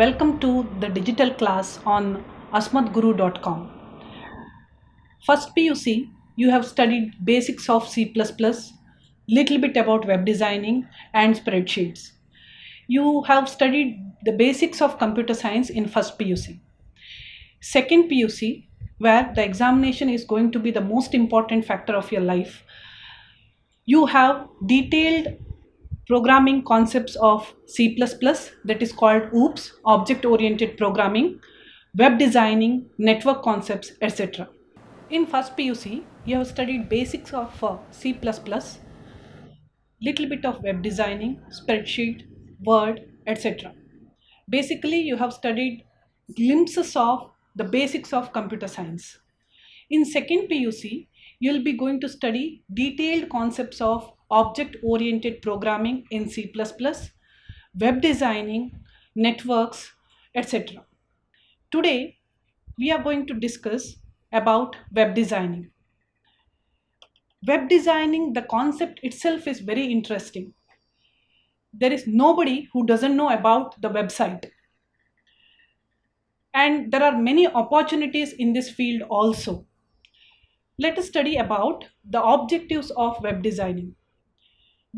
Welcome to the digital class on asmadguru.com. First PUC, you have studied basics of C++, little bit about web designing and spreadsheets. You have studied the basics of computer science in first PUC. Second PUC, where the examination is going to be the most important factor of your life, you have detailed programming concepts of C++, that is called OOPS, object oriented programming, web designing, network concepts, etc. In first PUC, you have studied basics of C++, little bit of web designing, spreadsheet, Word, etc. Basically, you have studied glimpses of the basics of computer science. In second PUC, you'll be going to study detailed concepts of object-oriented programming in C++, web designing, networks, etc. Today, we are going to discuss about web designing. Web designing, the concept itself is very interesting. There is nobody who doesn't know about the website. And there are many opportunities in this field also. Let us study about the objectives of web designing.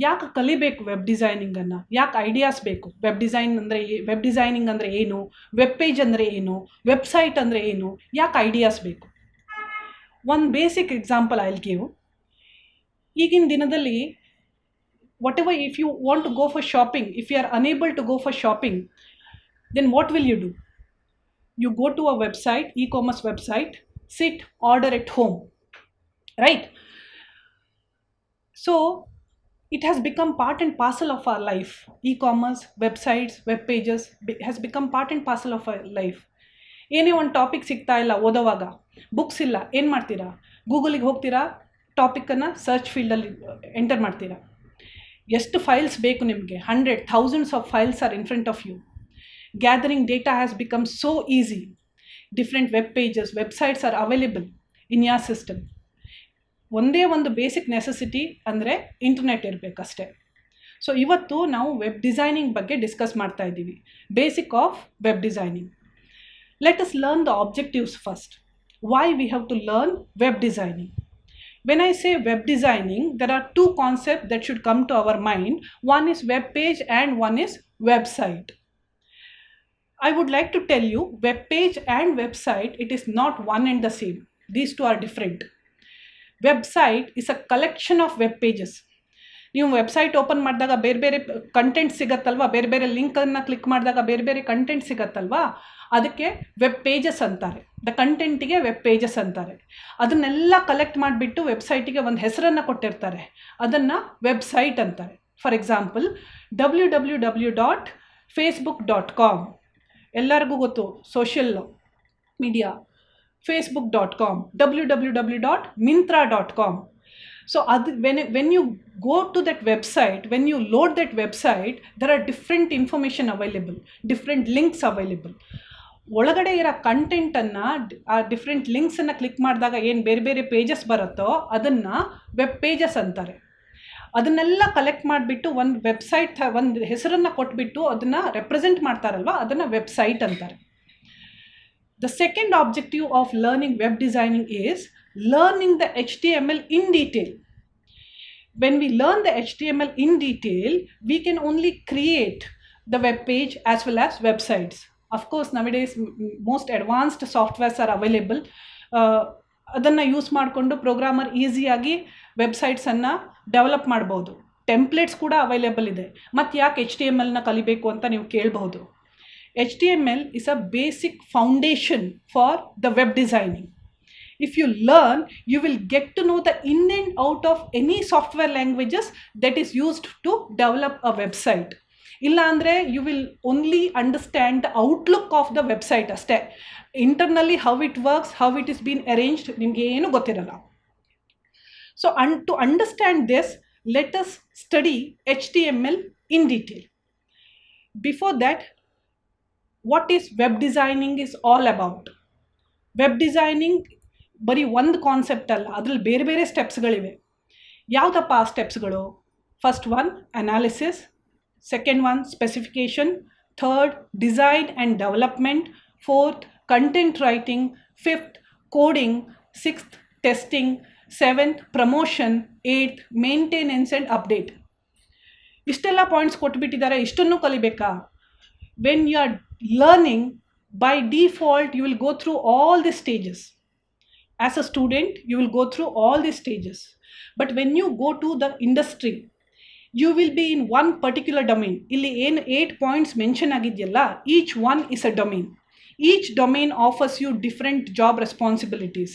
ಯಾಕೆ ಕಲಿಬೇಕು web designing ಅನ್ನ, ಯಾಕೆ ideas ಬೇಕು? Web designing ಅಂದರೆ ಏನು, web page ಅಂದರೆ ಏನು, website ಅಂದರೆ ಏನು, ಯಾಕೆ ಐಡಿಯಾಸ್ ಬೇಕು? ಒಂದು basic example I will give. ಈಗಿನ ದಿನದಲ್ಲಿ whatever, if you want to go for shopping, if you are unable to go for shopping, then what will you do? You go to a website, e-commerce website, sit, order at home, right? So it has become part and parcel of our life. E-commerce, websites, web pages has become part and parcel of our life. ಏನೇ ಒಂದು topic ಸಿಗ್ತಾ ಇಲ್ಲ ಓದೋವಾಗ, books ಇಲ್ಲ, ಏನು ಮಾಡ್ತೀರಾ? ಗೂಗಲಿಗೆ ಹೋಗ್ತೀರಾ, ಟಾಪಿಕನ್ನು search ಫೀಲ್ಡಲ್ಲಿ enter ಮಾಡ್ತೀರಾ. ಎಷ್ಟು ಫೈಲ್ಸ್ ಬೇಕು ನಿಮಗೆ? 100, thousands of files are in front of you. Gathering data has become so easy. Different web pages, websites are available in your system. ಒಂದೇ ಒಂದು ಬೇಸಿಕ್ ನೆಸೆಸಿಟಿ ಅಂದರೆ ಇಂಟರ್ನೆಟ್ ಇರಬೇಕಷ್ಟೇ. ಸೊ ಇವತ್ತು ನಾವು ವೆಬ್ ಡಿಸೈನಿಂಗ್ ಬಗ್ಗೆ ಡಿಸ್ಕಸ್ ಮಾಡ್ತಾ ಇದ್ದೀವಿ. Basic of web designing. Let us learn the objectives first. Why we have to learn web designing? When I say web designing, there are two concepts that should come to our mind. One is web page and one is website. I would like to tell you, web page and website, it is not one and the same. These two are different. Website is a collection of web pages. ನೀವು website open ಮಾಡಿದಾಗ ಬೇರೆ ಬೇರೆ content ಸಿಗತ್ತಲ್ವಾ, ಬೇರೆ ಬೇರೆ ಲಿಂಕನ್ನು click ಮಾಡಿದಾಗ ಬೇರೆ ಬೇರೆ ಕಂಟೆಂಟ್ ಸಿಗತ್ತಲ್ವಾ, ಅದಕ್ಕೆ ವೆಬ್ ಪೇಜಸ್ ಅಂತಾರೆ. ದ ಕಂಟೆಂಟಿಗೆ ವೆಬ್ ಪೇಜಸ್ ಅಂತಾರೆ. ಅದನ್ನೆಲ್ಲ ಕಲೆಕ್ಟ್ ಮಾಡಿಬಿಟ್ಟು ವೆಬ್ಸೈಟಿಗೆ ಒಂದು ಹೆಸರನ್ನು ಕೊಟ್ಟಿರ್ತಾರೆ, ಅದನ್ನು ವೆಬ್ಸೈಟ್ ಅಂತಾರೆ. ಫಾರ್ ಎಕ್ಸಾಂಪಲ್, www.facebook.com, ಎಲ್ಲರಿಗೂ ಗೊತ್ತು, social media, facebook.com, www.mintra.com. So when you go to that website, when you load that website, there are different information available, different links available. ಒಳಗಡೆ ಇರೋ ಕಂಟೆಂಟನ್ನು, ಆ ಡಿಫ್ರೆಂಟ್ ಲಿಂಕ್ಸನ್ನು ಕ್ಲಿಕ್ ಮಾಡಿದಾಗ ಏನು ಬೇರೆ ಬೇರೆ ಪೇಜಸ್ ಬರುತ್ತೋ ಅದನ್ನು ವೆಬ್ ಪೇಜಸ್ ಅಂತಾರೆ. ಅದನ್ನೆಲ್ಲ ಕಲೆಕ್ಟ್ ಮಾಡಿಬಿಟ್ಟು ಒಂದು ವೆಬ್ಸೈಟ್, ಒಂದು ಹೆಸರನ್ನು ಕೊಟ್ಬಿಟ್ಟು ಅದನ್ನು ರೆಪ್ರೆಸೆಂಟ್ ಮಾಡ್ತಾರಲ್ವ, ಅದನ್ನು ವೆಬ್ಸೈಟ್ ಅಂತಾರೆ. The second objective of learning web designing is learning the HTML in detail. When we learn the HTML in detail, we can only create the web page as well as websites. Of course, nowadays most advanced softwares are available. ಅದನ್ನು use ಮಾಡಿಕೊಂಡು programmer ಈಸಿಯಾಗಿ ವೆಬ್ಸೈಟ್ಸನ್ನು develop ಮಾಡ್ಬೋದು. Templates ಕೂಡ available ಇದೆ. ಮತ್ತು ಯಾಕೆ HTMLನ ಕಲಿಬೇಕು ಅಂತ ನೀವು ಕೇಳಬಹುದು. HTML is a basic foundation for the web designing. If you learn, you will get to know the in and out of any software languages that is used to develop a website. Illa andre you will only understand the outlook of the website aste. Internally how it works, how it is been arranged, nimge enu gottiralla. So to understand this, let us study HTML in detail. Before that, what is web designing is all about? Web designing ಬರೀ ಒಂದು concept ಅಲ್ಲ, ಅದರಲ್ಲಿ ಬೇರೆ ಬೇರೆ ಸ್ಟೆಪ್ಸ್ಗಳಿವೆ. ಯಾವುದಪ್ಪ ಆ ಸ್ಟೆಪ್ಸ್ಗಳು? First one analysis, second one specification, Third, design and development. Fourth, content writing. Fifth, coding. Sixth, testing. Seventh, promotion. Eighth, maintenance and update. ಇಷ್ಟೆಲ್ಲ ಪಾಯಿಂಟ್ಸ್ ಕೊಟ್ಬಿಟ್ಟಿದ್ದಾರೆ. ಇಷ್ಟನ್ನು ಕಲಿಬೇಕಾ? When you are learning, by default you will go through all the stages. As a student you will go through all the stages, but when you go to the industry you will be in one particular domain. Illi ಏನು 8 points mention ಆಗಿದೆಯಲ್ಲ, each one is a domain. Each domain offers you different job responsibilities,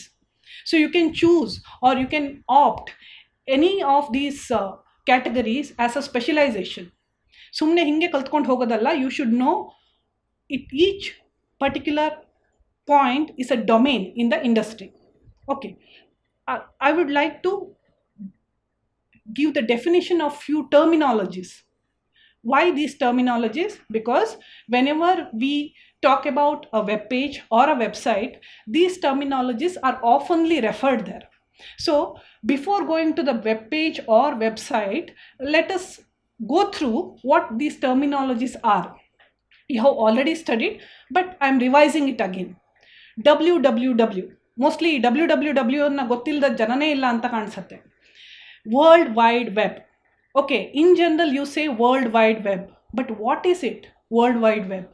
so you can choose or you can opt any of these categories as a specialization. ಸುಮ್ಮನೆ ಹಿಂಗೆ ಕಲ್ತ್ಕೊಂಡು ಹೋಗೋದಲ್ಲ. You should know it. Each particular point is a domain in the industry. Okay, I would like to give the definition of few terminologies. Why these terminologies? Because whenever we talk about a web page or a website, these terminologies are oftenly referred there. So before going to the web page or website, let us go through what these terminologies are. You have already studied, but I am revising it again. www, mostly www na ಗೊತ್ತಿಲ್ಲದ ಜನನೇ ಇಲ್ಲ ಅಂತ ಕಾಣಿಸುತ್ತೆ. World Wide Web. Okay, in general you say World Wide Web, but what is it? World Wide Web,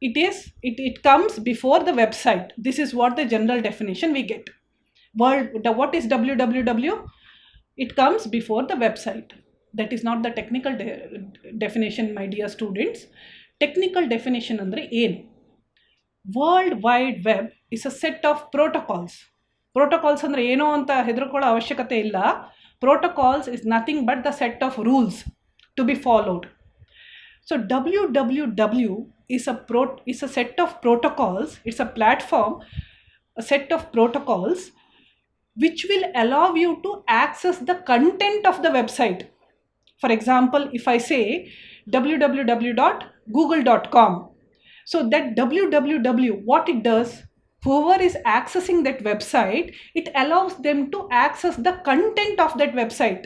it comes before the website. This is what the general definition we get. What is www? It comes before the website. That is not the technical definition, my dear students. Technical definition andre ಏನು? World Wide Web is a set of protocols. Protocols ಅಂದರೆ ಏನೋ ಅಂತ ಹೆದರ್ಕೊಳ್ಳೋ ಅವಶ್ಯಕತೆ ಇಲ್ಲ. Protocols is nothing but the set of rules to be followed. So www is a set of protocols. It's a platform, a set of protocols which will allow you to access the content of the website. For example, if I say www.google.com, so that www, what it does, whoever is accessing that website, it allows them to access the content of that website.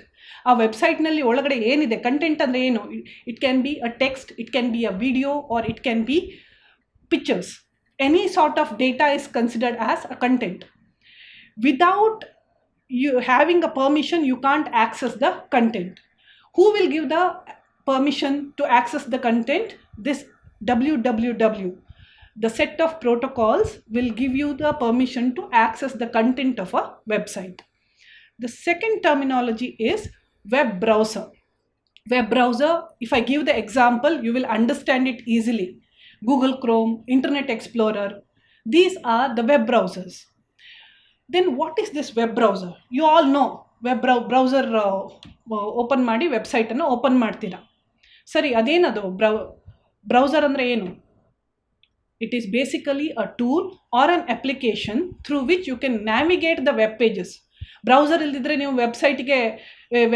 ಆ ವೆಬ್ಸೈಟ್ನಲ್ಲಿ ಒಳಗಡೆ ಏನಿದೆ, content ಅಂದರೆ ಏನು? It can be a text, it can be a video, or it can be pictures. Any sort of data is considered as a content. Without you having a permission, you can't access the content. Who will give the permission to access the content? This www, the set of protocols, will give you the permission to access the content of a website. The second terminology is web browser. Web browser, if I give the example, you will understand it easily. Google Chrome, Internet Explorer, these are the web browsers. Then what is this web browser? You all know web browser open ಮಾಡಿ ವೆಬ್ಸೈಟನ್ನು open ಮಾಡ್ತೀರಾ. ಸರಿ, ಅದೇನದು browser ಅಂದರೆ ಏನು? It is basically a tool or an application through which you can navigate the web pages. Browser ಇಲ್ದಿದ್ರೆ ನೀವು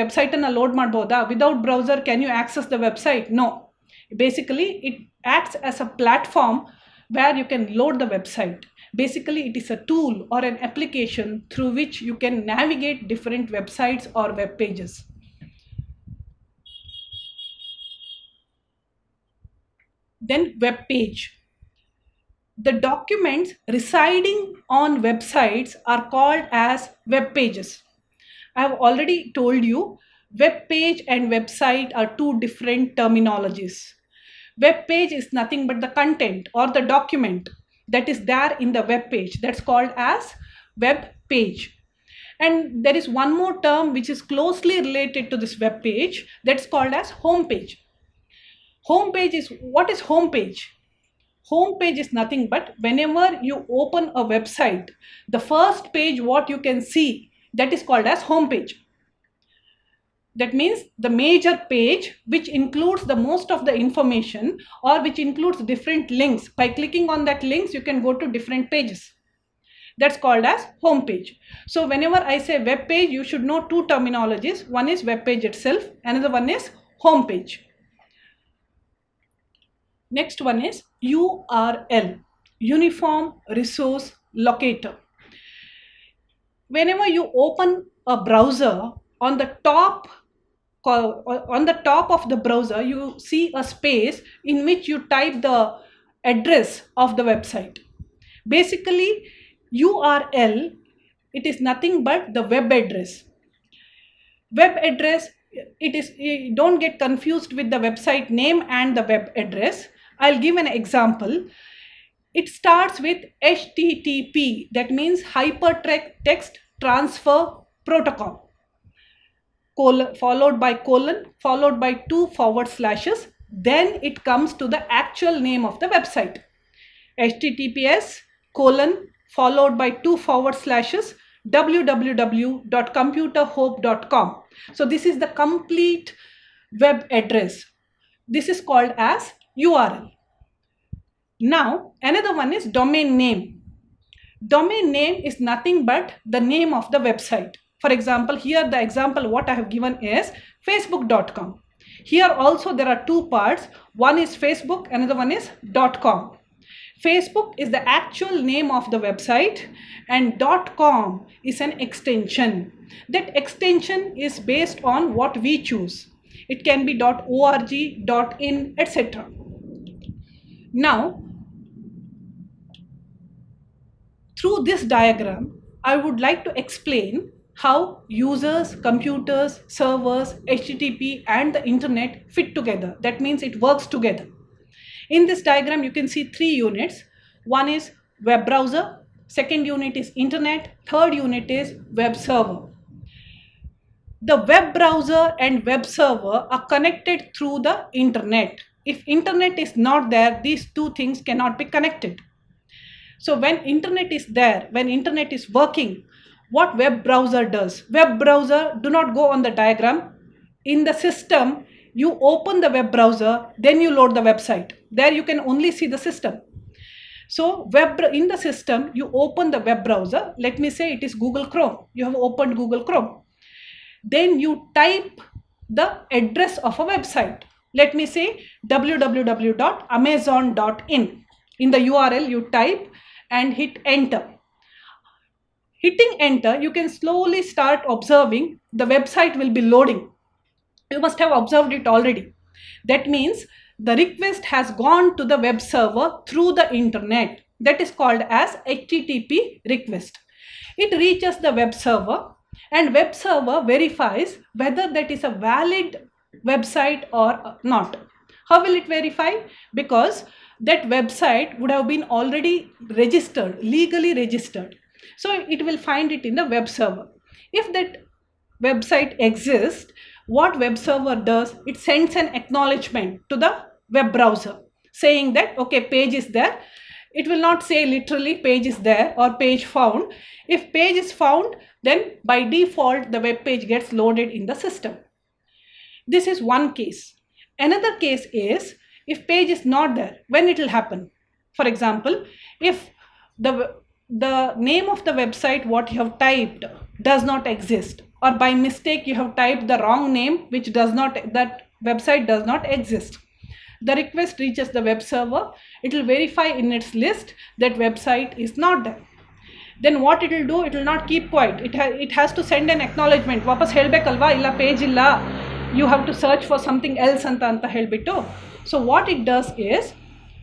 ವೆಬ್ಸೈಟನ್ನು load ಮಾಡ್ಬೋದಾ? Without browser can you access the website? No. Basically it acts as a platform where you can load the website. Basically it is a tool or an application through which you can navigate different websites or web pages. Then web page. The documents residing on websites are called as web pages. I have already told you web page and website are two different terminologies. Web page is nothing but the content or the document that is there in the web page. That's called as web page. And there is one more term which is closely related to this web page, that's called as home page. Home page is, what is home page? Home page is nothing but whenever you open a website, the first page what you can see, that is called as home page. That means the major page which includes the most of the information or which includes different links. By clicking on that links you can go to different pages. That's called as home page. So whenever I say web page, you should know two terminologies. One is web page itself, another one is home page. Next one is URL, Uniform Resource Locator. Whenever you open a browser, on the top on the top of the browser, you see a space in which you type the address of the website. Basically, URL, it is nothing but the web address. Web address, don't get confused with the website name and the web address. I'll give an example. It starts with HTTP, that means Hypertext Transfer Protocol, followed by colon, followed by 2 forward slashes. Then it comes to the actual name of the website. HTTPS colon followed by 2 forward slashes www.computerhope.com. So this is the complete web address. This is called as URL. Now another one is domain name. Domain name is nothing but the name of the website. For example, here the example what I have given is facebook.com. Here also there are two parts. One is Facebook, another one is .com. Facebook is the actual name of the website and .com is an extension. That extension is based on what we choose. It can be .org, .in, etc. Now, through this diagram, I would like to explain how users, computers, servers, HTTP and the internet fit together. That means it works together. In this diagram, you can see 3 units. One is web browser, second unit is internet, third unit is web server. The web browser and web server are connected through the internet. If internet is not there, these two things cannot be connected. So when internet is there, when internet is working, what web browser does? Web browser, do not go on the diagram. In the system, you open the web browser, then you load the website. There you can only see the system. So in the system, you open the web browser. Let me say it is Google Chrome. You have opened Google Chrome. Then you type the address of a website. Let me say www.amazon.in. In the URL, you type and hit enter. Hitting enter, you can slowly start observing the website will be loading. You must have observed it already. That means the request has gone to the web server through the internet. That is called as HTTP request. It reaches the web server and web server verifies whether that is a valid website or not. How will it verify? Because that website would have been already registered, legally registered. So it will find it in the web server. If that website exists, what web server does, it sends an acknowledgement to the web browser saying that, okay, page is there. It will not say literally page is there or page found. If page is found, then by default, the web page gets loaded in the system. This is one case. Another case is if page is not there, when it will happen. For example, if the name of the website what you have typed does not exist, or by mistake you have typed the wrong name which that website does not exist. The request reaches the web server. It will verify in its list that website is not there. Then what it will do, it will not keep quiet. It has to send an acknowledgement. Vapas helbekalva illa page illa. You have to search for something else anta helbittu. So what it does is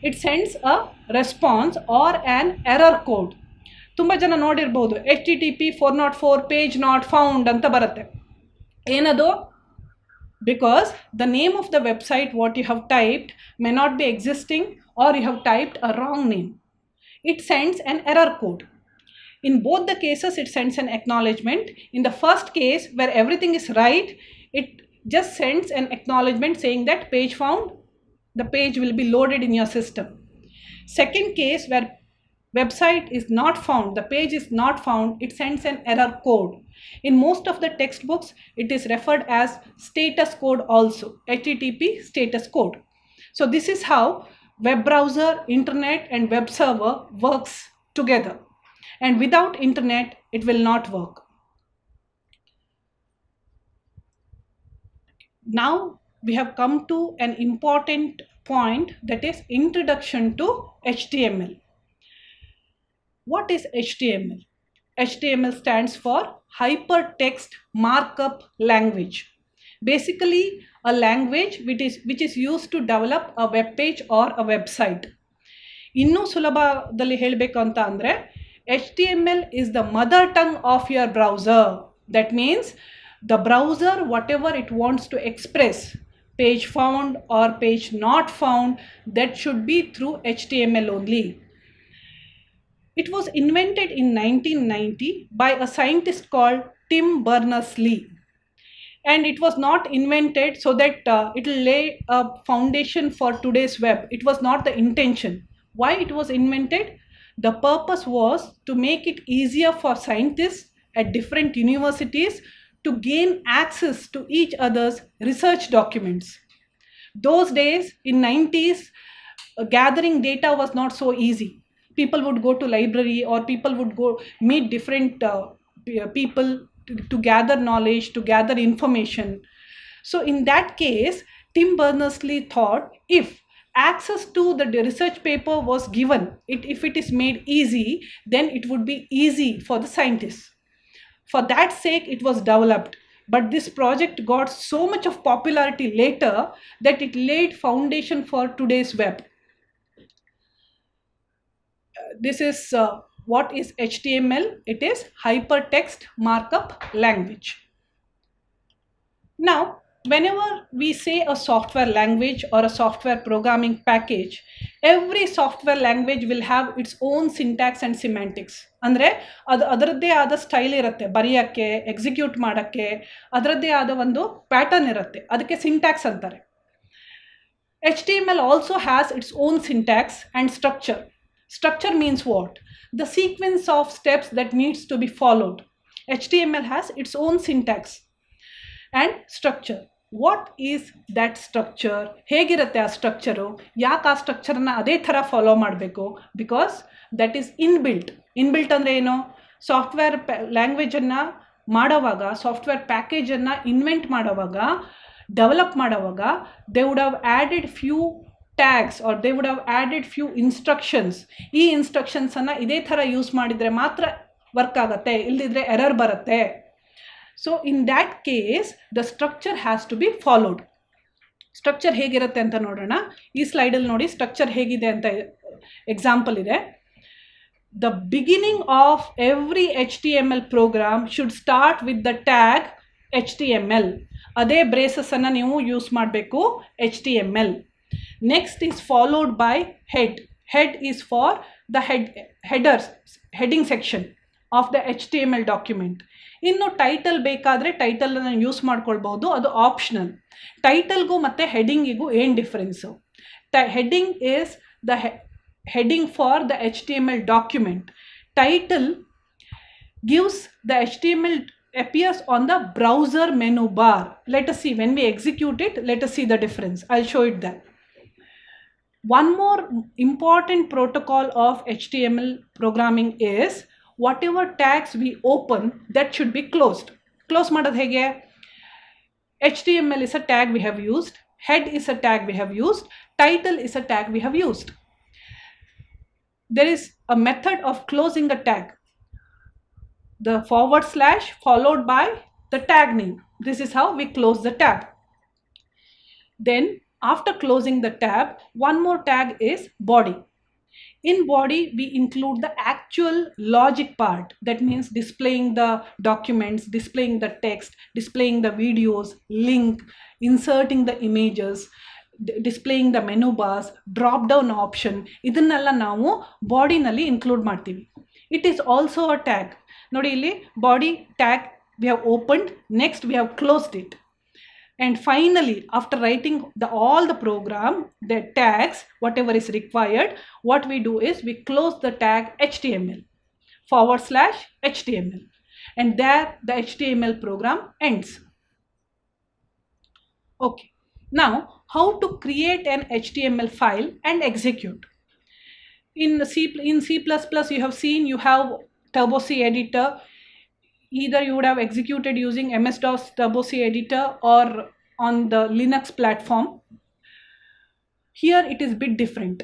it sends a response or an error code. ತುಂಬ ಜನ ನೋಡಿರ್ಬೋದು HTTP 404 page not found ಅಂತ ಬರುತ್ತೆ. ಏನದು? Because the name of the website what you have typed may not be existing or you have typed a wrong name. It sends an error code. In both the cases, it sends an acknowledgement. In the first case where everything is right, it just sends an acknowledgement saying that page found, the page will be loaded in your system. Second case where website is not found, the page is not found, it sends an error code. In most of the textbooks, it is referred as status code also, HTTP status code. So this is how web browser, internet and web server works together. And without internet, it will not work. Now we have come to an important point, that is introduction to HTML. What is HTML? HTML stands for Hypertext Markup Language. Basically a language which is used to develop a web page or a website. ಇನ್ನೂ ಸುಲಭದಲ್ಲಿ ಹೇಳಬೇಕು ಅಂತ ಅಂದರೆ HTML is the mother tongue of your browser. That means the browser, whatever it wants to express, page found or page not found, that should be through HTML only. It was invented in 1990 by a scientist called Tim Berners-Lee. And it was not invented so that it will lay a foundation for today's web. It was not the intention. Why it was invented? The purpose was to make it easier for scientists at different universities to gain access to each other's research documents. Those days in 90s, gathering data was not so easy. People would go to library or people would go meet different people to gather knowledge, to gather information. So in that case, Tim Berners-Lee thought if access to the research paper was given, if it is made easy, then it would be easy for the scientists. For that sake, it was developed. But this project got so much of popularity later that it laid foundation for today's web. This is what is HTML. It is hypertext markup language. Now, whenever we say a software language or a software programming package, every software language will have its own syntax and semantics. ಅಂದರೆ ಅದರದ್ದೇ ಆದ style ಇರುತ್ತೆ, ಬರೆಯೋಕ್ಕೆ, execute ಮಾಡೋಕ್ಕೆ ಅದರದ್ದೇ ಆದ ಒಂದು pattern ಇರುತ್ತೆ, ಅದಕ್ಕೆ ಸಿಂಟ್ಯಾಕ್ಸ್ ಅಂತಾರೆ. HTML also has its own syntax and structure. Structure means what? The sequence of steps that needs to be followed. HTML has its own syntax and structure. What is that structure? ಹೇಗಿರುತ್ತೆ ಆ structure? ಯಾಕೆ ಆ ಸ್ಟ್ರಕ್ಚರ್ನ ಅದೇ ಥರ follow ಮಾಡಬೇಕು? Because that is inbuilt. Inbuilt ಅಂದರೆ ಏನು? ಸಾಫ್ಟ್ವೇರ್ ಲ್ಯಾಂಗ್ವೇಜನ್ನು ಮಾಡೋವಾಗ, ಸಾಫ್ಟ್ವೇರ್ ಪ್ಯಾಕೇಜನ್ನು ಇನ್ವೆಂಟ್ ಮಾಡೋವಾಗ, ಡೆವಲಪ್ ಮಾಡೋವಾಗ they would have added few tags or they would have added few instructions. ಈ ಇನ್ಸ್ಟ್ರಕ್ಷನ್ಸನ್ನು ಇದೇ ಥರ ಯೂಸ್ ಮಾಡಿದರೆ ಮಾತ್ರ ವರ್ಕ್ ಆಗುತ್ತೆ, ಇಲ್ಲದಿದ್ದರೆ ಎರರ್ ಬರುತ್ತೆ. So in that case the structure has to be followed. Structure ಹೇಗಿರುತ್ತೆ ಅಂತ ನೋಡೋಣ. ಈ ಸ್ಲೈಡಲ್ಲಿ ನೋಡಿ ಸ್ಟ್ರಕ್ಚರ್ ಹೇಗಿದೆ ಅಂತ ಎಕ್ಸಾಂಪಲ್ ಇದೆ. The beginning of every HTML program should start with the tag HTML. ಅದೇ ಬ್ರೇಸಸ್ಸನ್ನು ನೀವು ಯೂಸ್ ಮಾಡಬೇಕು, HTML. Next is followed by head. Head is for the heading section of the HTML document. ಇನ್ನು title ಬೇಕಾದರೆ ಟೈಟಲನ್ನು use ಮಾಡ್ಕೊಳ್ಬೋದು, ಅದು optional. ಟೈಟಲ್ಗೂ ಮತ್ತು ಹೆಡ್ಡಿಂಗಿಗೂ ಏನು difference? Heading is the heading for the HTML document. Title gives the HTML appears on the browser menu bar. Let us see when we execute it. Let us see the difference. I'll show it there. One more important protocol of HTML programming is whatever tags we open, that should be closed. Close ಮಾಡೋದು ಹೇಗೆ? HTML is a tag we have used. Head is a tag we have used. Title is a tag we have used. There is a method of closing a tag. The / followed by the tag name. This is how we close the tab. Then after closing the tab, one more tag is body. In body, we include the actual logic part. That means displaying the documents, displaying the text, displaying the videos, link, inserting the images, displaying the menu bars, drop down option. ಇದನ್ನೆಲ್ಲ ನಾವು ಬಾಡಿನಲ್ಲಿ include ಮಾಡ್ತೀವಿ. It is also a tag. ನೋಡಿ ಇಲ್ಲಿ body tag we have opened, next we have closed it. And finally, after writing all the program, the tags, whatever is required, what we do is we close the tag HTML / HTML. And there the HTML program ends. Okay. Now, how to create an HTML file and execute? In C++, you have seen you have Turbo C editor. Either you would have executed using MS-DOS Turbo C editor or on the Linux platform. Here it is a bit different.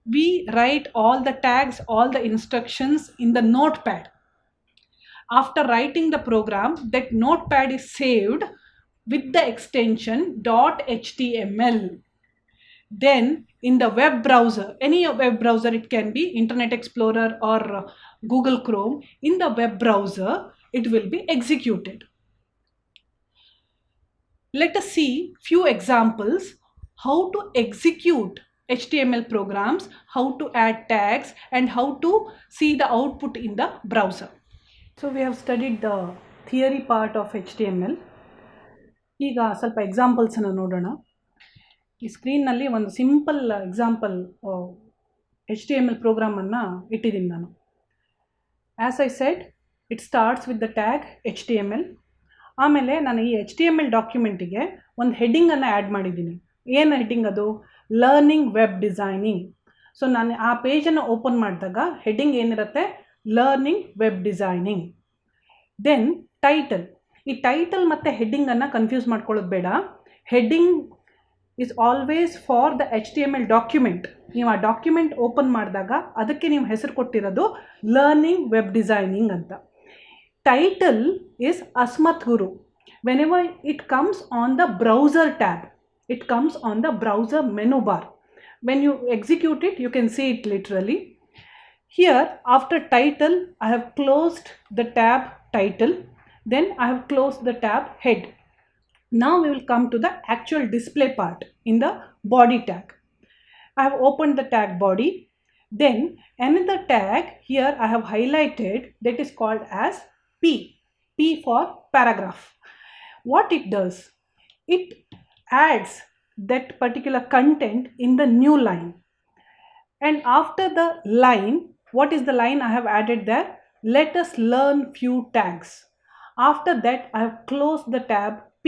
We write all the tags, all the instructions in the notepad. After writing the program, that notepad is saved with the extension .html. Then in the web browser, any web browser, it can be Internet Explorer or Google Chrome, in the web browser it will be executed. Let us see few examples how to execute HTML programs, how to add tags, and how to see the output in the browser. So we have studied the theory part of HTML. ಈಗ ಸ್ವಲ್ಪ ಎಕ್ಸಾಂಪಲ್ಸನ್ನು ನೋಡೋಣ. ಈ ಸ್ಕ್ರೀನ್ನಲ್ಲಿ ಒಂದು simple example HTML ಪ್ರೋಗ್ರಾಮನ್ನು ಇಟ್ಟಿದ್ದೀನಿ ನಾನು. As I said, it starts with the tag HTML. ಆಮೇಲೆ ನಾನು ಈ HTML ಡಾಕ್ಯುಮೆಂಟಿಗೆ ಒಂದು ಹೆಡ್ಡಿಂಗನ್ನು ಆ್ಯಡ್ ಮಾಡಿದ್ದೀನಿ. ಏನು ಹೆಡ್ಡಿಂಗ್ ಅದು? Learning web designing. ಸೊ ನಾನು ಆ ಪೇಜನ್ನು ಓಪನ್ ಮಾಡಿದಾಗ ಹೆಡ್ಡಿಂಗ್ ಏನಿರುತ್ತೆ? Learning web designing. Then title. ಈ ಟೈಟಲ್ ಮತ್ತು ಹೆಡ್ಡಿಂಗನ್ನು ಕನ್ಫ್ಯೂಸ್ ಮಾಡ್ಕೊಳ್ಳೋದು ಬೇಡ. Heading is always for the HTML document. ನೀವು ಆ ಡಾಕ್ಯುಮೆಂಟ್ ಓಪನ್ ಮಾಡಿದಾಗ ಅದಕ್ಕೆ ನೀವು ಹೆಸರು ಕೊಟ್ಟಿರೋದು ಲರ್ನಿಂಗ್ ವೆಬ್ ಡಿಸೈನಿಂಗ್ ಅಂತ. Title is Asmat Guru. Whenever it comes on the browser tab, it comes on the browser menu bar. When you execute it, you can see it literally. Here, after title, I have closed the tab title. Then I have closed the tab head. Now we will come to the actual display part in the body tag. I have opened the tag body. Then another tag here I have highlighted, that is called as P for paragraph. What it does, it adds that particular content in the new line. And after the line, what is the line I have added there? Let us learn few tags. After that, I have closed the tab P.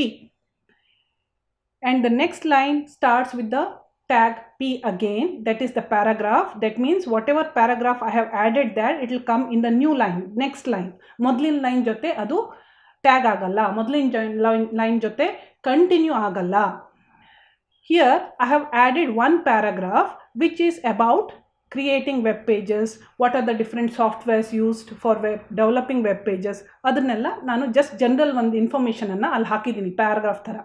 And the next line starts with the tag P again, that is the paragraph. That means whatever paragraph I have added there, it will come in the new line, next line. ಮೊದಲಿನ line ಜೊತೆ ಅದು tag ಆಗಲ್ಲ, ಮೊದಲಿನ line ಜೊತೆ continue ಆಗಲ್ಲ. Here I have added one paragraph which is about creating web pages, what are the different softwares used for developing web pages. ಅದನ್ನೆಲ್ಲ ನಾನು just general ಒಂದು ಇನ್ಫಾರ್ಮೇಷನ್ ಅನ್ನು ಅಲ್ಲಿ ಹಾಕಿದ್ದೀನಿ ಪ್ಯಾರಾಗ್ರಾಫ್ ಥರ.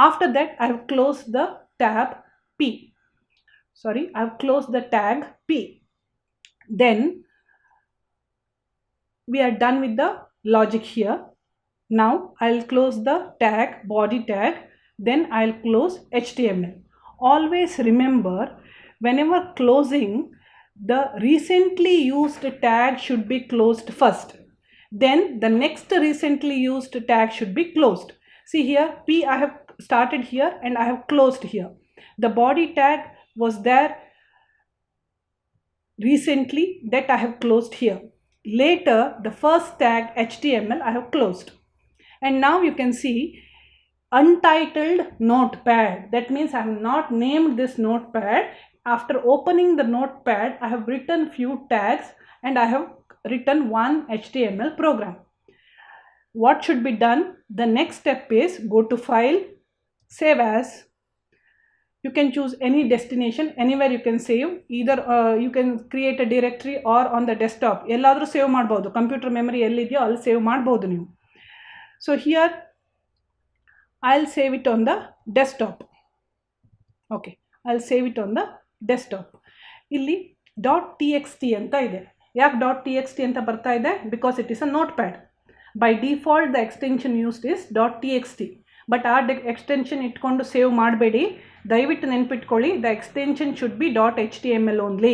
After that, I have closed the tab P. Sorry, I have closed the tag P. Then we are done with the logic here. Now I'll close the tag, body tag. Then I'll close HTML. Always remember, whenever closing, the recently used tag should be closed first. Then the next recently used tag should be closed. See here, P I have started here and I have closed here. The body tag was there recently, that I have closed here. Later, the first tag HTML I have closed. And now you can see untitled notepad. That means I have not named this notepad. After opening the notepad, I have written few tags and I have written one HTML program. What should be done? The next step is go to File, Save As. You can choose any destination, anywhere you can save. Either you can create a directory or on the desktop. ಎಲ್ಲಾದರೂ save ಮಾಡ್ಬೋದು, computer memory ಎಲ್ಲಿದೆಯೋ ಅಲ್ಲಿ save ಮಾಡ್ಬೋದು ನೀವು. So here I'll save it on the desktop. Okay, I'll save it on the desktop. ಇಲ್ಲಿ .txt ಅಂತ ಇದೆ. ಯಾಕೆ .txt ಅಂತ ಬರ್ತಾ ಇದೆ? Because it is a notepad. By default, the extension used is .txt. But ಆ ಎಕ್ಸ್ಟೆನ್ಷನ್ ಇಟ್ಕೊಂಡು save ಮಾಡಬೇಡಿ, ದಯವಿಟ್ಟು ನೆನ್ಪಿಟ್ಕೊಳ್ಳಿ. The extension should be .html only.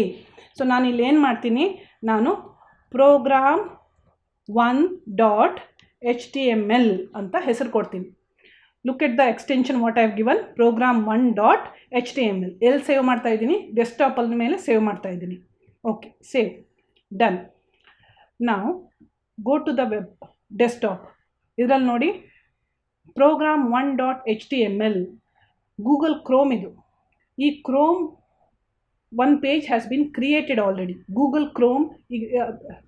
So ನಾನು ಇಲ್ಲಿ ಏನು ಮಾಡ್ತೀನಿ, ನಾನು ಪ್ರೋಗ್ರಾಮ್ 1.html ಅಂತ ಹೆಸರು ಕೊಡ್ತೀನಿ. Look at the extension what I have given, program 1.html. ಎಲ್ಲಿ ಸೇವ್ ಮಾಡ್ತಾ ಇದ್ದೀನಿ? ಡೆಸ್ಕ್ಟಾಪಲ್ಲಿ ಮೇಲೆ ಸೇವ್ ಮಾಡ್ತಾ ಇದ್ದೀನಿ. Okay, save, done. ನಾವು go to the web desktop. ಇದರಲ್ಲಿ ನೋಡಿ ಪ್ರೋಗ್ರಾಮ್ 1.html, ಗೂಗಲ್ ಕ್ರೋಮ್ ಇದು. ಈ Chrome one page has been created already. Google Chrome,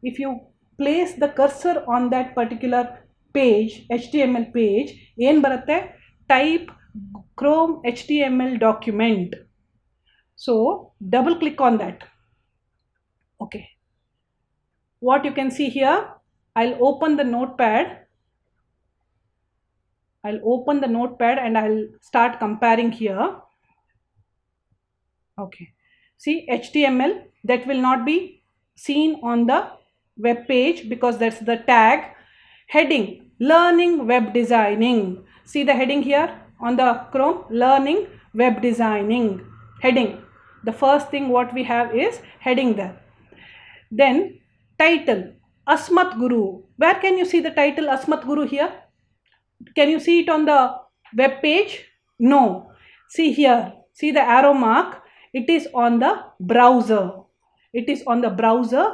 if you place the cursor on that particular page, HTML page, ಏನು ಬರುತ್ತೆ? Type Chrome HTML document. So double click on that. Okay, what you can see here, I'll open the notepad. I'll open the notepad and I'll start comparing here. Okay, see HTML, that will not be seen on the web page because that's the tag. Heading, learning web designing. See the heading here on the Chrome, learning web designing. Heading, the first thing what we have is heading there. Then title, Asmat Guru. Where can you see the title Asmat Guru here? Can you see it on the web page? No. See here, see the arrow mark. It is on the browser. It is on the browser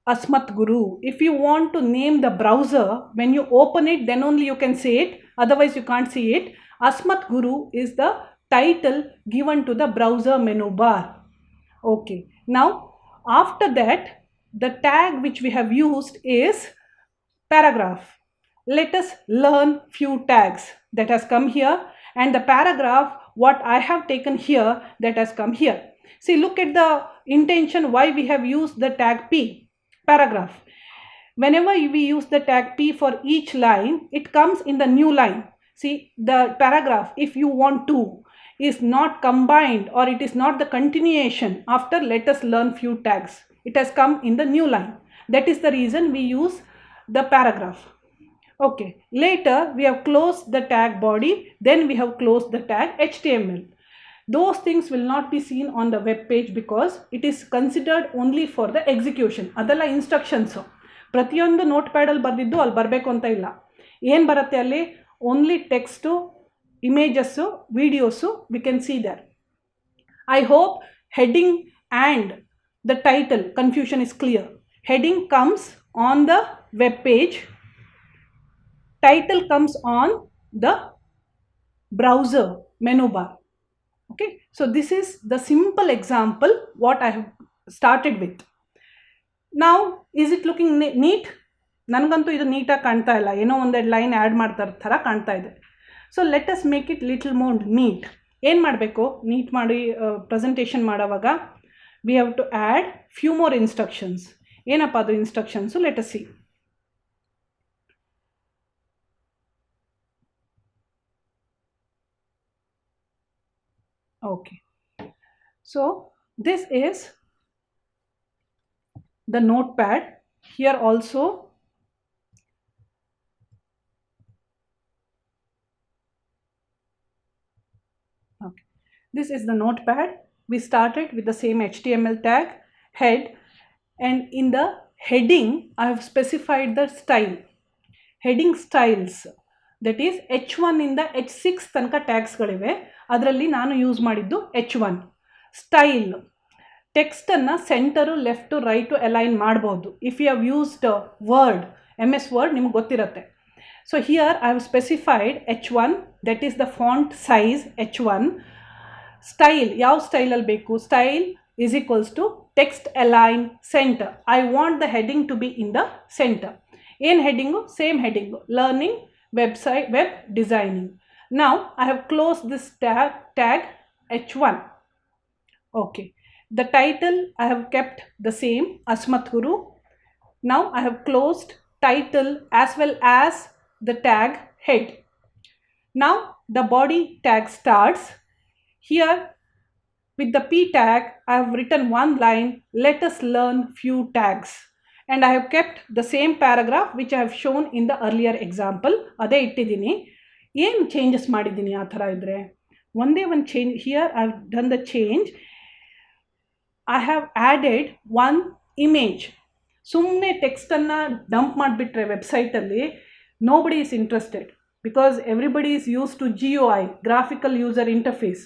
Asmat Guru. If you want to name the browser, when you open it, then only you can see it. Otherwise, you can't see it. Asmat Guru is the title given to the browser menu bar. Okay. Now, after that, the tag which we have used is paragraph. Let us learn few tags that has come here, and the paragraph what I have taken here that has come here. See, look at the intention why we have used the tag P, paragraph. Whenever we use the tag P for each line, it comes in the new line. See, the paragraph, if you want to, is not combined or it is not the continuation after let us learn few tags. It has come in the new line. That is the reason we use the paragraph. Okay, later we have closed the tag body, then we have closed the tag HTML. Those things will not be seen on the web page because it is considered only for the execution. ಅದೆಲ್ಲ instructions ಪ್ರತಿಯೊಂದು note ಪ್ಯಾಡಲ್ಲಿ ಬರೆದಿದ್ದು ಅಲ್ಲಿ ಬರಬೇಕು ಅಂತ ಇಲ್ಲ. ಏನು ಬರುತ್ತೆ ಅಲ್ಲಿ only text, images, videos we can see there. I hope heading and the title confusion is clear. Heading comes on the web page. Title comes on the browser menu bar. Okay, so this is the simple example what I have started with. Now, is it looking neat? ನನಗಂತೂ ಇದು ನೀಟಾಗಿ ಕಾಣ್ತಾ ಇಲ್ಲ, ಏನೋ ಒಂದೆರಡು line add ಮಾಡ್ತಾ ಥರ ಕಾಣ್ತಾ ಇದೆ. So let us make it little more neat. ಏನು ಮಾಡಬೇಕು ನೀಟ್ ಮಾಡಿ ಪ್ರೆಸೆಂಟೇಷನ್ ಮಾಡೋವಾಗ we have to add few more instructions. ಏನಪ್ಪ ಅದು instructions? Let us see. Okay, so this is the notepad. Here also okay, this is the notepad. We started with the same HTML tag, head, and in the heading I have specified the style, heading styles. That is H1 ಇಂದ H6 ತನಕ ಟ್ಯಾಗ್ಸ್ಗಳಿವೆ. ಅದರಲ್ಲಿ ನಾನು use ಮಾಡಿದ್ದು H1 style. ಟೆಕ್ಸ್ಟನ್ನು centre, left, right align ಮಾಡ್ಬೋದು. If you have used Word, MS Word ನಿಮ್ಗೆ ಗೊತ್ತಿರುತ್ತೆ. So here I have specified H1, that is the font size H1. Style ಯಾವ ಸ್ಟೈಲಲ್ಲಿ ಬೇಕು? Style is equals to text align centre. I want the heading to be in the centre. ಏನು heading? Same heading, learning website web designing. Now I have closed this tag H1. Okay, the title I have kept the same, Asmat Guru. Now I have closed title as well as the tag head. Now the body tag starts. Here with the P tag I have written one line, let us learn few tags. And I have kept the same paragraph which I have shown in the earlier example. ಅದೇ ಇಟ್ಟಿದ್ದೀನಿ. ಏನು changes ಮಾಡಿದ್ದೀನಿ ಆ ಥರ ಇದ್ದರೆ? ಒಂದೇ ಒಂದು change. Here I have done the change. I have added one image. ಸುಮ್ಮನೆ ಟೆಕ್ಸ್ಟನ್ನು ಡಂಪ್ ಮಾಡಿಬಿಟ್ರೆ ವೆಬ್ಸೈಟಲ್ಲಿ nobody is interested because everybody is use to GUI, graphical user interface.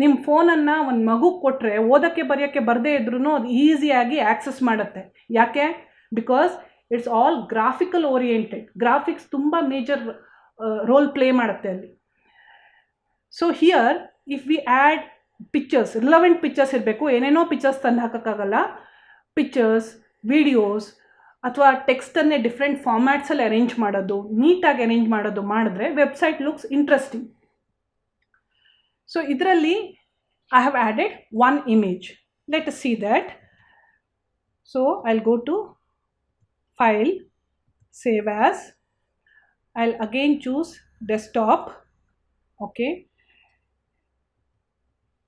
ನಿಮ್ಮ ಫೋನನ್ನು ಒಂದು ಮಗುಗೆ ಕೊಟ್ಟರೆ ಓದೋಕ್ಕೆ ಬರೆಯೋಕ್ಕೆ ಬರದೇ ಇದ್ರೂ ಅದು ಈಸಿಯಾಗಿ ಆ್ಯಕ್ಸಸ್ ಮಾಡುತ್ತೆ. ಯಾಕೆ? Because it's all graphical oriented. Graphics ತುಂಬ ಮೇಜರ್ ರೋಲ್ ಪ್ಲೇ ಮಾಡುತ್ತೆ ಅಲ್ಲಿ. So here if we add pictures, relevant pictures ಇರಬೇಕು. ಏನೇನೋ ಪಿಕ್ಚರ್ಸ್ ತಂದು ಹಾಕೋಕ್ಕಾಗಲ್ಲ. ಪಿಕ್ಚರ್ಸ್, ವಿಡಿಯೋಸ್ ಅಥವಾ ಟೆಕ್ಸ್ಟನ್ನೇ ಡಿಫ್ರೆಂಟ್ ಫಾರ್ಮ್ಯಾಟ್ಸಲ್ಲಿ ಅರೇಂಜ್ ಮಾಡೋದು, ನೀಟಾಗಿ ಅರೇಂಜ್ ಮಾಡೋದು ಮಾಡಿದ್ರೆ ವೆಬ್ಸೈಟ್ ಲುಕ್ಸ್ ಇಂಟ್ರೆಸ್ಟಿಂಗ್. ಸೊ ಇದರಲ್ಲಿ I have added one image. Let us see that. So I'll go to File, Save As. I'll again choose desktop. Okay,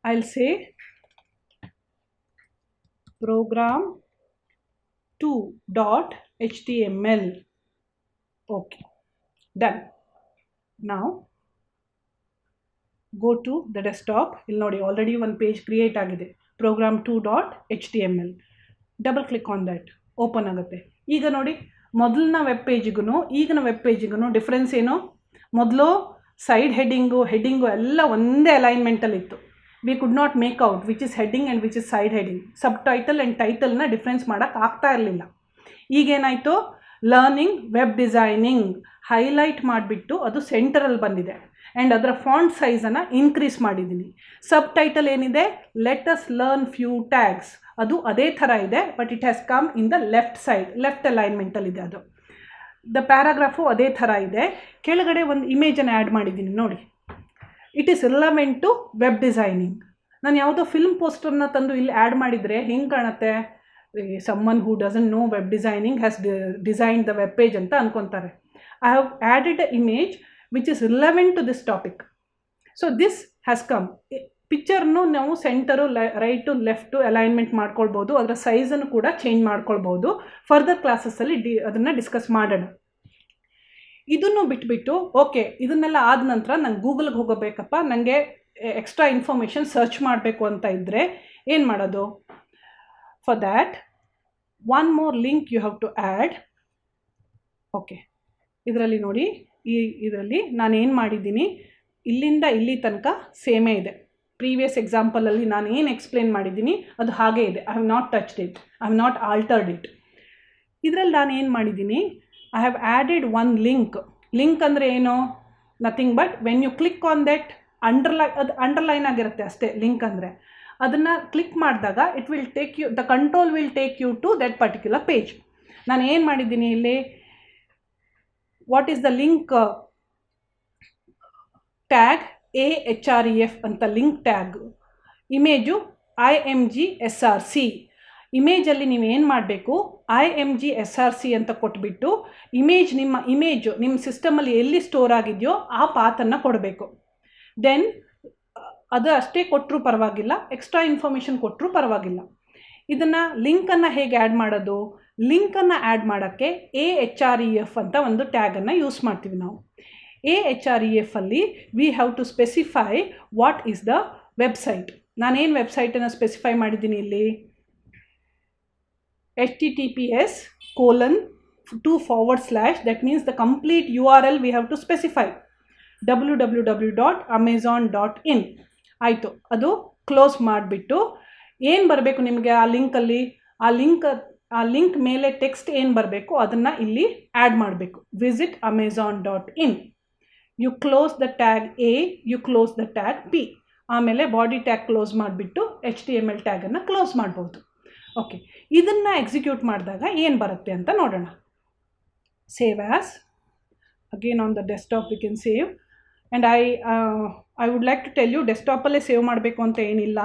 I'll say program 2.html. Okay, done. Now go to the desktop. You'll notice already one page create agide, program2.html. Double click on that, open ಆಗುತ್ತೆ. ಈಗ ನೋಡಿ ಮೊದಲನ web ಪೇಜಿಗೂ ಈಗಿನ web ಪೇಜಿಗೂ difference ಏನು? ಮೊದಲು side heading ಎಲ್ಲ ಒಂದೇ ಅಲೈನ್ಮೆಂಟಲ್ಲಿ ಇತ್ತು. We could not make out which is heading and which is side heading. Sub title and ಟೈಟಲ್ನ ಡಿಫ್ರೆನ್ಸ್ ಮಾಡೋಕ್ಕೆ ಆಗ್ತಾ ಇರಲಿಲ್ಲ. ಈಗೇನಾಯಿತು, ಲರ್ನಿಂಗ್ ವೆಬ್ ಡಿಸೈನಿಂಗ್ ಹೈಲೈಟ್ ಮಾಡಿಬಿಟ್ಟು ಅದು ಸೆಂಟರಲ್ಲಿ ಬಂದಿದೆ ಆ್ಯಂಡ್ ಅದರ ಫಾಂಟ್ ಸೈಜನ್ನು ಇನ್ಕ್ರೀಸ್ ಮಾಡಿದ್ದೀನಿ. ಸಬ್ ಟೈಟಲ್ ಏನಿದೆ, let us learn few tags, ಅದು ಅದೇ ಥರ ಇದೆ, but it has come in the left side, left ಅಲೈನ್ಮೆಂಟಲ್ಲಿದೆ ಅದು. ದ ಪ್ಯಾರಾಗ್ರಾಫು ಅದೇ ಥರ ಇದೆ. ಕೆಳಗಡೆ ಒಂದು ಇಮೇಜನ್ನು ಆ್ಯಡ್ ಮಾಡಿದ್ದೀನಿ ನೋಡಿ. It is relevant to web designing. ನಾನು ಯಾವುದೋ ಫಿಲ್ಮ್ ಪೋಸ್ಟರ್ನ ತಂದು ಇಲ್ಲಿ ಆ್ಯಡ್ ಮಾಡಿದರೆ ಹೆಂಗೆ ಕಾಣುತ್ತೆ? Someone who doesn't know web designing has designed the web page ಅಂತ ಅನ್ಕೊತಾರೆ. I have added a image which is relevant to this topic. So this has come. ಪಿಕ್ಚರ್ನು ನಾವು ಸೆಂಟರು ರೈಟು ಲೆಫ್ಟು ಅಲೈನ್ಮೆಂಟ್ ಮಾಡ್ಕೊಳ್ಬೋದು. ಅದರ ಸೈಜನ್ನು ಕೂಡ ಚೇಂಜ್ ಮಾಡ್ಕೊಳ್ಬೋದು. Further ಕ್ಲಾಸಸ್ಸಲ್ಲಿ ಅದನ್ನು discuss ಮಾಡೋಣ. ಇದನ್ನು ಬಿಟ್ಬಿಟ್ಟು ಓಕೆ ಇದನ್ನೆಲ್ಲ ಆದ ನಂತರ ನಂಗೆ ಗೂಗಲ್ಗೆ ಹೋಗಬೇಕಪ್ಪ, ನನಗೆ ಎಕ್ಸ್ಟ್ರಾ ಇನ್ಫಾರ್ಮೇಷನ್ ಸರ್ಚ್ ಮಾಡಬೇಕು ಅಂತ ಇದ್ದರೆ ಏನು ಮಾಡೋದು? For that one more link you have to add. Okay, ಇದರಲ್ಲಿ ನೋಡಿ, ಇದರಲ್ಲಿ ನಾನು ಏನು ಮಾಡಿದ್ದೀನಿ, ಇಲ್ಲಿಂದ ಇಲ್ಲಿ ತನಕ ಸೇಮೇ ಇದೆ. ಪ್ರೀವಿಯಸ್ ಎಕ್ಸಾಂಪಲಲ್ಲಿ ನಾನು ಏನು ಎಕ್ಸ್ಪ್ಲೇನ್ ಮಾಡಿದ್ದೀನಿ ಅದು ಹಾಗೇ ಇದೆ. I have not touched it, I have not altered it. ಇದರಲ್ಲಿ ನಾನು ಏನು ಮಾಡಿದ್ದೀನಿ, I have added one link. Link ಅಂದರೆ ಏನು? Nothing but when you click on that ಅದು ಅಂಡರ್ಲೈನ್ ಆಗಿರುತ್ತೆ ಅಷ್ಟೇ. ಲಿಂಕ್ ಅಂದರೆ ಅದನ್ನು ಕ್ಲಿಕ್ ಮಾಡಿದಾಗ it will take you, the control will take you to that particular page. ನಾನು ಏನು ಮಾಡಿದ್ದೀನಿ ಇಲ್ಲಿ, what is the link tag AHREF ಅಂತ ಲಿಂಕ್ ಟ್ಯಾಗ್, ಇಮೇಜು IMGSRC. ಇಮೇಜಲ್ಲಿ ನೀವೇನು ಮಾಡಬೇಕು, IMGSRC ಅಂತ ಕೊಟ್ಬಿಟ್ಟು ನಿಮ್ಮ ಇಮೇಜು ನಿಮ್ಮ ಸಿಸ್ಟಮಲ್ಲಿ ಎಲ್ಲಿ ಸ್ಟೋರ್ ಆಗಿದೆಯೋ ಆ ಪಾತನ್ನು ಕೊಡಬೇಕು. ದೆನ್ ಅದು ಅಷ್ಟೇ ಕೊಟ್ಟರೂ ಪರವಾಗಿಲ್ಲ, ಎಕ್ಸ್ಟ್ರಾ ಇನ್ಫಾರ್ಮೇಷನ್ ಕೊಟ್ಟರೂ ಪರವಾಗಿಲ್ಲ. ಇದನ್ನು ಲಿಂಕನ್ನು ಹೇಗೆ ಆ್ಯಡ್ ಮಾಡೋದು? ಲಿಂಕನ್ನು ಆ್ಯಡ್ ಮಾಡೋಕ್ಕೆ AHREF ಅಂತ ಒಂದು ಟ್ಯಾಗನ್ನು ಯೂಸ್ ಮಾಡ್ತೀವಿ ನಾವು. AHREF ಅಲ್ಲಿ we have to specify what is the website. ನಾನೇನು ವೆಬ್ಸೈಟನ್ನು ಸ್ಪೆಸಿಫೈ ಮಾಡಿದ್ದೀನಿ ಇಲ್ಲಿ, https://, that means the complete URL we have to specify, www.amazon.in. ಆಯಿತು, ಅದು ಕ್ಲೋಸ್ ಮಾಡಿಬಿಟ್ಟು ಏನು ಬರಬೇಕು ನಿಮಗೆ ಆ ಲಿಂಕಲ್ಲಿ, ಆ ಲಿಂಕ್ ಮೇಲೆ ಟೆಕ್ಸ್ಟ್ ಏನು ಬರಬೇಕು ಅದನ್ನು ಇಲ್ಲಿ ಆ್ಯಡ್ ಮಾಡಬೇಕು. Visit amazon.in. You close the tag A, you close the tag B. ಆಮೇಲೆ ಬಾಡಿ ಟ್ಯಾಗ್ ಕ್ಲೋಸ್ ಮಾಡಿಬಿಟ್ಟು HTML ಟ್ಯಾಗನ್ನು ಕ್ಲೋಸ್ ಮಾಡ್ಬೋದು. ಓಕೆ, ಇದನ್ನು ಎಕ್ಸಿಕ್ಯೂಟ್ ಮಾಡಿದಾಗ ಏನು ಬರುತ್ತೆ ಅಂತ ನೋಡೋಣ. Save as, again on the desktop we can save. And I would like to tell you, ಡೆಸ್ಕ್ಟಾಪಲ್ಲೇ ಸೇವ್ ಮಾಡಬೇಕು ಅಂತ ಏನಿಲ್ಲ.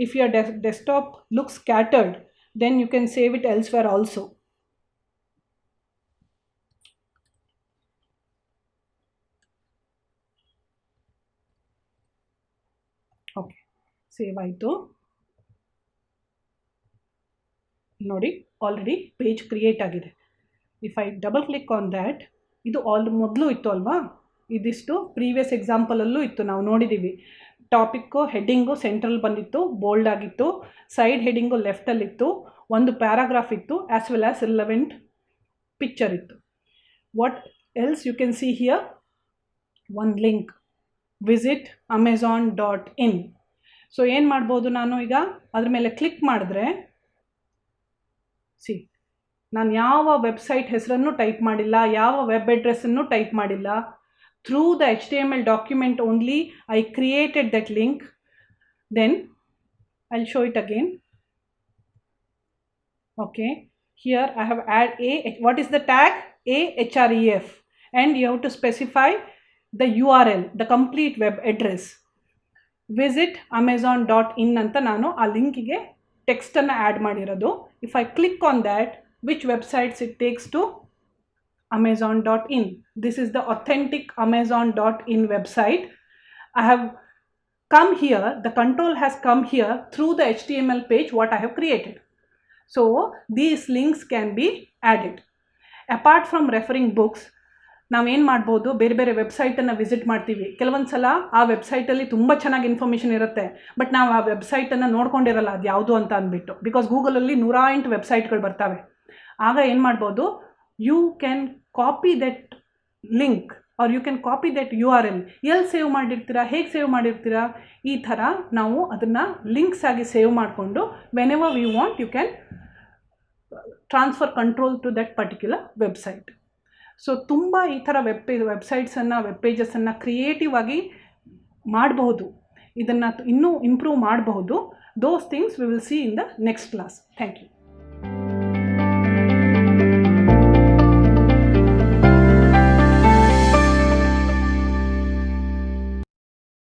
If your desktop looks scattered, then you can save it elsewhere also. Okay, save ಆಯಿತು ನೋಡಿ. Already page create ಆಗಿದೆ. If I double click on that, ಇದು ಮೊದಲು ಇತ್ತು ಅಲ್ವಾ, ಇದಿಷ್ಟು ಪ್ರೀವಿಯಸ್ ಎಕ್ಸಾಂಪಲಲ್ಲೂ ಇತ್ತು, ನಾವು ನೋಡಿದ್ದೀವಿ. ಟಾಪಿಕ್ಕು ಹೆಡ್ಡಿಂಗು ಸೆಂಟ್ರಲ್ ಬಂದಿತ್ತು, ಬೋಲ್ಡ್ ಆಗಿತ್ತು, ಸೈಡ್ ಹೆಡ್ಡಿಂಗು ಲೆಫ್ಟಲ್ಲಿತ್ತು, ಒಂದು ಪ್ಯಾರಾಗ್ರಾಫ್ ಇತ್ತು, as well as relevant picture ಇತ್ತು. What else you can see here, one link, visit amazon.in. So ಏನು ಮಾಡ್ಬೋದು, ನಾನು ಈಗ ಅದ್ರ ಮೇಲೆ ಕ್ಲಿಕ್ ಮಾಡಿದ್ರೆ ನಾನು ಯಾವ ವೆಬ್ಸೈಟ್ ಹೆಸರನ್ನು ಟೈಪ್ ಮಾಡಿಲ್ಲ, ಯಾವ ವೆಬ್ ಅಡ್ರೆಸ್ಸನ್ನು ಟೈಪ್ ಮಾಡಿಲ್ಲ. Through the HTML document only I created that link. Then I will show it again. Okay, here I have add what is the tag AHREF, and you have to specify the URL, the complete web address. Visit amazon.in ಅಂತ ನಾನು ಆ ಲಿಂಕಿಗೆ ಟೆಕ್ಸ್ಟನ್ನು add ಮಾಡಿರೋದು. If I click on that, which websites it takes to? amazon.in. This is the authentic amazon.in website. I have come here, the control has come here through the HTML page what I have created. So these links can be added. Apart from referring books, ನಾವೇನು ಮಾಡ್ಬೋದು, ಬೇರೆ ಬೇರೆ ವೆಬ್ಸೈಟನ್ನು visit ಮಾಡ್ತೀವಿ. ಕೆಲವೊಂದು ಸಲ ಆ ವೆಬ್ಸೈಟಲ್ಲಿ ತುಂಬ ಚೆನ್ನಾಗಿ ಇನ್ಫಾರ್ಮೇಷನ್ ಇರುತ್ತೆ, ಬಟ್ ನಾವು ಆ ವೆಬ್ಸೈಟನ್ನು ನೋಡ್ಕೊಂಡಿರಲ್ಲ ಅದು ಯಾವುದು ಅಂತ ಅಂದ್ಬಿಟ್ಟು. ಬಿಕಾಸ್ ಗೂಗಲಲ್ಲಿ 108 ವೆಬ್ಸೈಟ್ಗಳು ಬರ್ತವೆ. ಆಗ ಏನು ಮಾಡ್ಬೋದು, you can copy that link or you can copy that URL. ಎಲ್ಲಿ ಸೇವ್ ಮಾಡಿರ್ತೀರಾ, ಹೇಗೆ ಸೇವ್ ಮಾಡಿರ್ತೀರಾ, ಈ ಥರ ನಾವು ಅದನ್ನು ಲಿಂಕ್ಸ್ ಆಗಿ ಸೇವ್ ಮಾಡಿಕೊಂಡು whenever we want you can transfer control to that particular website. So ತುಂಬ ಈ ಥರ ವೆಬ್ಸೈಟ್ಸನ್ನು ವೆಬ್ ಪೇಜಸನ್ನು ಕ್ರಿಯೇಟಿವ್ ಆಗಿ ಮಾಡಬಹುದು. ಇದನ್ನು ಇನ್ನೂ ಇಂಪ್ರೂವ್ ಮಾಡಬಹುದು. Those things we will see in the next class. Thank you.